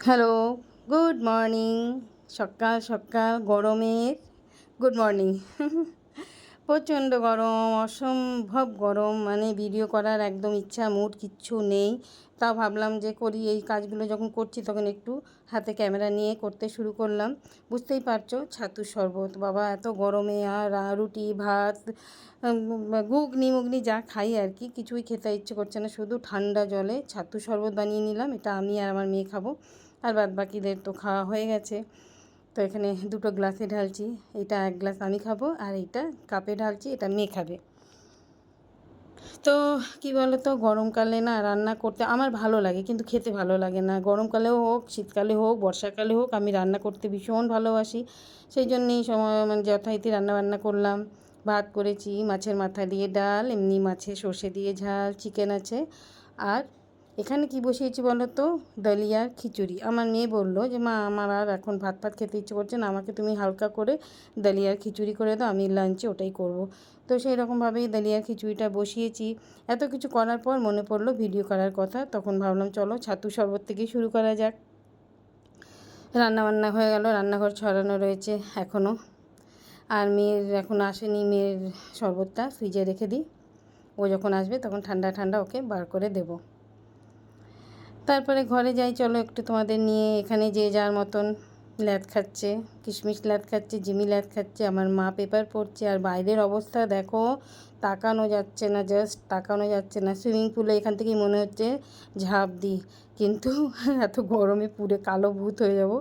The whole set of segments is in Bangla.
Hello, good morning. সকাল সকাল গরমের গুড মর্নিং। প্রচণ্ড গরম, অসম্ভব গরম, মানে ভিডিও করার একদম ইচ্ছা মুড কিচ্ছু নেই। তাও ভাবলাম যে করি, এই কাজগুলো যখন করছি তখন একটু হাতে ক্যামেরা নিয়ে করতে শুরু করলাম। বুঝতেই পারছো, ছাতুর শরবত বাবা এত গরমে আর রুটি ভাত ঘুগনি মুগনি যা খাই আর কি, কিছুই খেতে ইচ্ছে করছে না, শুধু ঠান্ডা জলে ছাতুর শরবত বানিয়ে নিলাম। এটা আমি আর আমার মেয়ে খাবো, আর বাদ বাকিদের তো খাওয়া হয়ে গেছে। তো এখানে দুটো গ্লাসে ঢালছি, এটা এক গ্লাস আমি খাবো আর এইটা কাপে ঢালছি, এটা মেয়ে খাবে। তো কী বলো তো, গরমকালে না রান্না করতে আমার ভালো লাগে, কিন্তু খেতে ভালো লাগে না। গরমকালেও হোক, শীতকালে হোক, বর্ষাকালে হোক, আমি রান্না করতে ভীষণ ভালোবাসি। সেই জন্যেই সময় মানে যথারীতি রান্নাবান্না করলাম। ভাত করেছি, মাছের মাথা দিয়ে ডাল, এমনি মাছে সর্ষে দিয়ে ঝাল, চিকেন আছে। আর এখানে কি বসিয়েছি বলো তো, দলিয়ার খিচুড়ি। আমার মেয়ে বললো যে মা, আমার আর এখন ভাত ভাত খেতে ইচ্ছে করছে না, আমাকে তুমি হালকা করে দলিয়ার খিচুড়ি করে দাও, আমি লাঞ্চে ওটাই করব। তো সেই রকমভাবেই দলিয়ার খিচুড়িটা বসিয়েছি। এত কিছু করার পর মনে পড়লো ভিডিও করার কথা, তখন ভাবলাম চলো ছাতু শরবত থেকেই শুরু করা যাক। রান্নাবান্না হয়ে গেল, রান্নাঘর ছড়ানো রয়েছে এখনও। আর মেয়ের এখন আসেনি, মেয়ের শরবতটা ফ্রিজে রেখে দিই, ও যখন আসবে তখন ঠান্ডা ঠান্ডা ওকে বার করে দেবো। তারপরে ঘরে যাই, চলো একটু তোমাদের নিয়ে। এখানে যে যার মতন ল্যাদ খাচ্ছে, কিশমিশ ল্যাদ খাচ্ছে, জিমি ল্যাদ খাচ্ছে, আমার মা পেপার পড়ছে। আর বাইরের অবস্থা দেখো, তাকানো যাচ্ছে না, জাস্ট তাকানো যাচ্ছে না। সুইমিং পুলে এখান থেকেই মনে হচ্ছে ঝাঁপ দিই, কিন্তু এত গরমে পুড়ে কালো ভূত হয়ে যাব।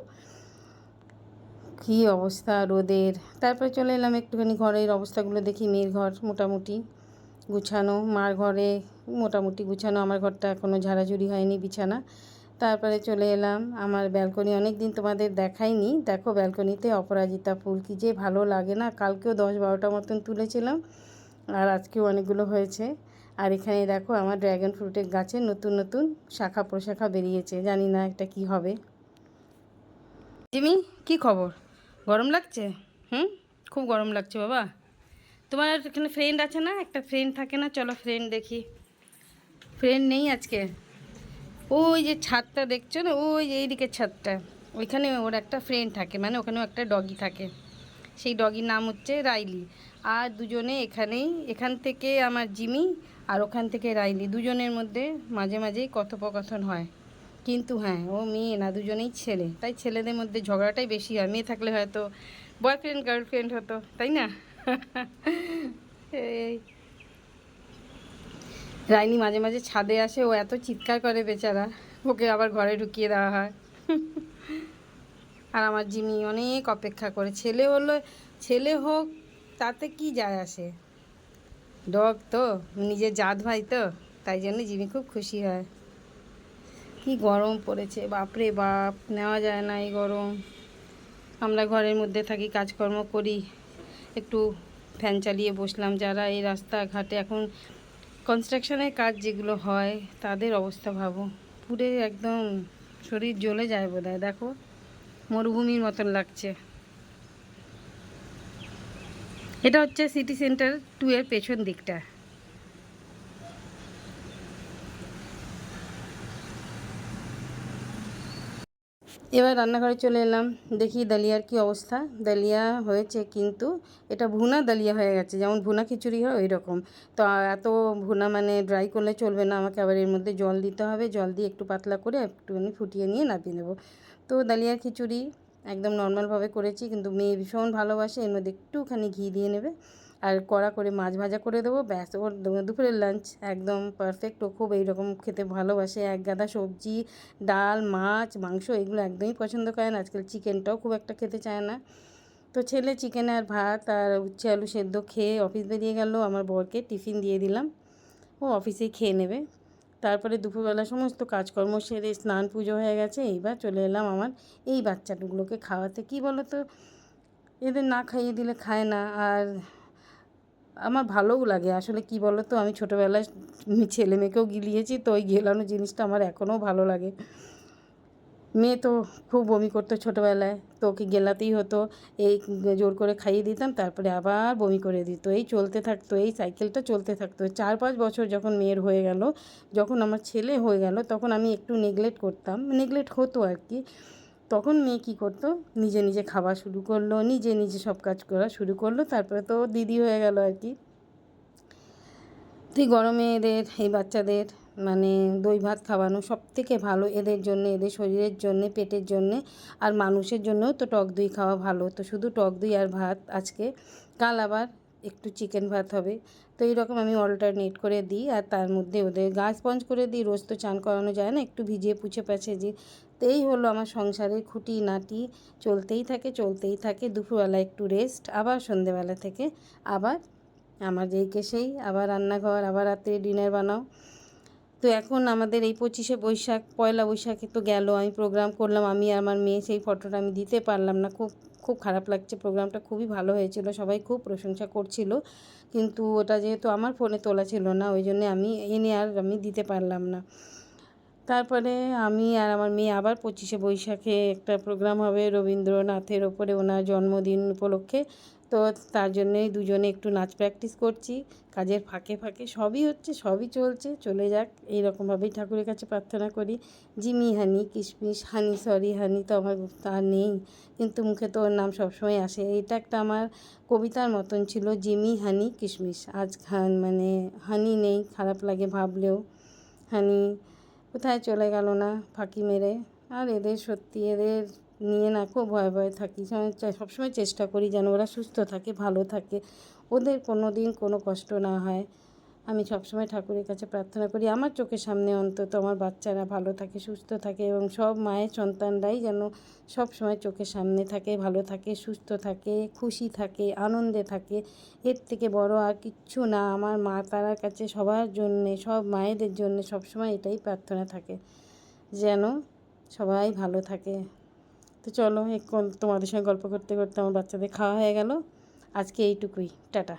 কী অবস্থা রোদের। তারপরে চলে এলাম একটুখানি ঘরের অবস্থাগুলো দেখি। মেয়ের ঘর মোটামুটি গুছানো, মার ঘরে মোটামুটি গুছানো, আমার ঘরটা এখনও ঝাড়াঝুড়ি হয়নি, বিছানা। তারপরে চলে এলাম আমার ব্যালকনি, অনেক দিন তোমাদের দেখাইনি। দেখো ব্যালকনিতে অপরাজিতা ফুল, কী যে ভালো লাগে না। কালকেও 10-12টা মতন তুলেছিলাম, আর আজকেও অনেকগুলো হয়েছে। আর এখানে দেখো আমার ড্র্যাগন ফ্রুটের গাছে নতুন নতুন শাখা প্রশাখা বেরিয়েছে, জানি না এটা কি হবে। জিমি, কি খবর? গরম লাগছে? খুব গরম লাগছে বাবা। তোমার এখানে ফ্রেন্ড আছে না? একটা ফ্রেন্ড থাকে না, চলো ফ্রেন্ড দেখি। ফ্রেন্ড নেই আজকে। ওই যে ছাদটা দেখছো না, ওই যে এইদিকের ছাদটা, ওইখানে ওর একটা ফ্রেন্ড থাকে, মানে ওখানেও একটা ডগি থাকে। সেই ডগির নাম হচ্ছে রাইলি। আর দুজনে এখান থেকে আমার জিমি, আর ওখান থেকে রাইলি, দুজনের মধ্যে মাঝে মাঝেই কথোপকথন হয়। কিন্তু হ্যাঁ, ও মেয়ে না, দুজনেই ছেলে, তাই ছেলেদের মধ্যে ঝগড়াটাই বেশি হয়। মেয়ে থাকলে হয়তো বয়ফ্রেন্ড গার্লফ্রেন্ড হতো, তাই না? এই রাইনি মাঝে মাঝে ছাদে আসে, ও এত চিৎকার করে বেচারা, ওকে আবার ঘরে ঢুকিয়ে দেওয়া হয়। আর আমার জিমি অনেক অপেক্ষা করে, ছেলে হলো, ছেলে হোক তাতে কি যায় আসে, ডগ তো, নিজের জাত ভাই তো, তাই জন্য জিমি খুব খুশি হয়। কি গরম পড়েছে বাপরে বাপ, নেওয়া যায় না এই গরম। আমরা ঘরের মধ্যে থাকি, কাজকর্ম করি, একটু ফ্যান চালিয়ে বসলাম। যারা এই রাস্তাঘাটে এখন কনস্ট্রাকশনের কাজ যেগুলো হয়, তাদের অবস্থা ভাবো, পুরে একদম শরীর জ্বলে যায় বোধহয়। দেখো মরুভূমির মতন লাগছে। এটা হচ্ছে সিটি সেন্টার 2 এর পেছন দিকটা। এবার রান্নাঘরে চলে এলাম, দেখি ডালিয়ার কি অবস্থা। ডালিয়া হয়েছে, কিন্তু এটা ভুনা ডালিয়া হয়ে গেছে, যেমন ভুনা খিচুড়ি হয় ওই রকম। তো এত ভুনা মানে ড্রাই করলে চলবে না, আমাকে আবার এর মধ্যে জল দিতে হবে। জল দিয়ে একটু পাতলা করে একটুখানি ফুটিয়ে নিয়ে নামিয়ে নেব। তো ডালিয়ার খিচুড়ি একদম নর্মালভাবে করেছি, কিন্তু মেয়ে ভীষণ ভালোবাসে, এর মধ্যে একটুখানি ঘি দিয়ে নেবে, আর কড়া করে মাছ ভাজা করে দেবো, ব্যাস ওর দুপুরের লাঞ্চ একদম পারফেক্ট। ও খুব এইরকম খেতে ভালোবাসে, এক গাদা সবজি, ডাল, মাছ, মাংস এগুলো একদমই পছন্দ করে না। আজকাল চিকেনটাও খুব একটা খেতে চায় না। তো ছেলে চিকেন আর ভাত আর উচ্ছে আলু সেদ্ধ খেয়ে অফিস বেরিয়ে গেল। আমার বরকে টিফিন দিয়ে দিলাম, ও অফিসেই খেয়ে নেবে। তারপরে দুপুরবেলা সমস্ত কাজকর্ম সেরে স্নান পুজো হয়ে গেছে, এইবার চলে এলাম আমার এই বাচ্চাগুলোকে খাওয়াতে। কি বলো তো, এদের না খাইয়ে দিলে খায় না, আর আমার ভালোও লাগে আসলে। কি বলো তো, আমি ছোটোবেলায় ছেলে মেয়েকেও গিলিয়েছি, তো ওই গেলানো জিনিসটা আমার এখনও ভালো লাগে। মেয়ে তো খুব বমি করতো ছোটোবেলায়, তো ওকে গেলাতেই হতো, এই জোর করে খাইয়ে দিতাম, তারপরে আবার বমি করে দিত। এই চলতে থাকতো, এই সাইকেলটা চলতে থাকতো। 4-5 বছর যখন মেয়ের হয়ে গেল, যখন আমার ছেলে হয়ে গেল, তখন আমি একটু নেগলেক্ট করতাম, নেগলেক্ট হতো আর কি। তখন মেয়ে কী করতো, নিজে নিজে খাওয়া শুরু করলো, নিজে নিজে সব কাজ করা শুরু করলো, তারপরে তো দিদি হয়ে গেল আর কি। তো এই গরমে এদের, এই বাচ্চাদের মানে দই ভাত খাওয়ানো সবথেকে ভালো এদের জন্যে, এদের শরীরের জন্যে, পেটের জন্যে, আর মানুষের জন্যও তো টক দই খাওয়া ভালো। তো শুধু টক দই আর ভাত আজকে, কাল আবার একটু চিকেন ভাত হবে। তো এইরকম আমি অল্টারনেট করে দিই, আর তার মধ্যে ওদের গা স্পঞ্জ করে দিই। রোজ তো চান করানো যায় না, একটু ভিজিয়ে পুছে প্যাছে দিই। তো এই হলো আমার সংসারের খুঁটিনাটি, চলতেই থাকে চলতেই থাকে। দুপুরবেলা একটু রেস্ট, আবার সন্ধেবেলা থেকে আবার আমার যেই কে সেই, আবার রান্নাঘর, আবার রাত্রে ডিনার বানাও। তো এখন আমাদের এই 25শে বৈশাখ, পয়লা বৈশাখে তো গেল, আমি প্রোগ্রাম করলাম, আমি আর আমার মেয়ে, সেই ফটোটা আমি দিতে পারলাম না। খুব খুব খারাপ লাগছে। প্রোগ্রামটা খুবই ভালো হয়েছিল, সবাই খুব প্রশংসা করছিল, কিন্তু ওটা যেহেতু আমার ফোনে তোলা ছিল না, ওই জন্যে আমি এনে আর আমি দিতে পারলাম না। তারপরে আমি আর আমার মেয়ে আবার 25শে বৈশাখে একটা প্রোগ্রাম হবে রবীন্দ্রনাথের ওপরে, ওনার জন্মদিন উপলক্ষে। তো তার জন্যেই দুজনে একটু নাচ প্র্যাকটিস করছি, কাজের ফাঁকে ফাঁকে সবই হচ্ছে, সবই চলছে, চলে যাক। এইরকমভাবেই ঠাকুরের কাছে প্রার্থনা করি। জিমি হানি কিশমিশ, হানি সরি হানি তো আমার তার নেই, কিন্তু মুখে তো ওর নাম সবসময় আসে। এটা একটা আমার কবিতার মতন ছিল, জিমি হানি কিশমিশ। আজ মানে হানি নেই, খারাপ লাগে ভাবলেও। হানি কোথায় চলে গেল না ফাঁকি মেরে। আর এদের সত্যি, এদের নিয়ে না খুব ভয়ে ভয়ে থাকি। সবসময় চেষ্টা করি যেন ওরা সুস্থ থাকে, ভালো থাকে, ওদের কোনো দিন কোনো কষ্ট না হয়। আমি সবসময় ঠাকুরের কাছে প্রার্থনা করি আমার চোখের সামনে অন্তত আমার বাচ্চারা ভালো থাকে, সুস্থ থাকে, এবং সব মায়ের সন্তানরাই যেন সব সময় চোখের সামনে থাকে, ভালো থাকে, সুস্থ থাকে, খুশি থাকে, আনন্দে থাকে। এর থেকে বড় আর কিচ্ছু না। আমার মা তারার কাছে সবার জন্যে, সব মায়েদের জন্যে সবসময় এটাই প্রার্থনা থাকে, যেন সবাই ভালো থাকে। তো চলো, তোমাদের সঙ্গে গল্প করতে করতে আমার বাচ্চাদের খাওয়া হয়ে গেল। আজকে এইটুকুই, টাটা।